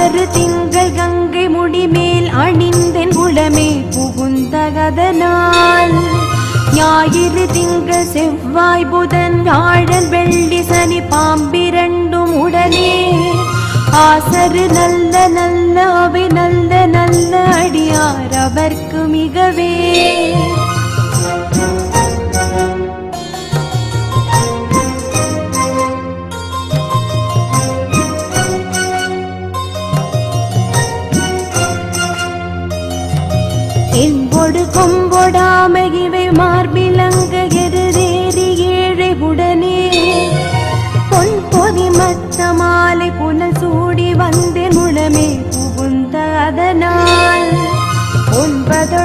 ஆறு திங்கள் கங்கை முடிமேல் அணிந்தென் உளமே புகுந்தகதனால் ஞாயிறு திங்கள் செவ்வாய் புதன் வியாழன் வெள்ளி சனி பாம்பிரண்டும் உடனே ஆசரு நல்ல நல்ல அவை நல்ல நல்ல அடியார் அவர்க்கு மிகவே என்பொடு கொம்பொடாமகிவை மார்பிலங்க எருதேறி ஏழை உடனே பொன் பொதி மத்த மாலை புனல் சூடி வந்தேன் உளமே புகுந்த அதனால் 9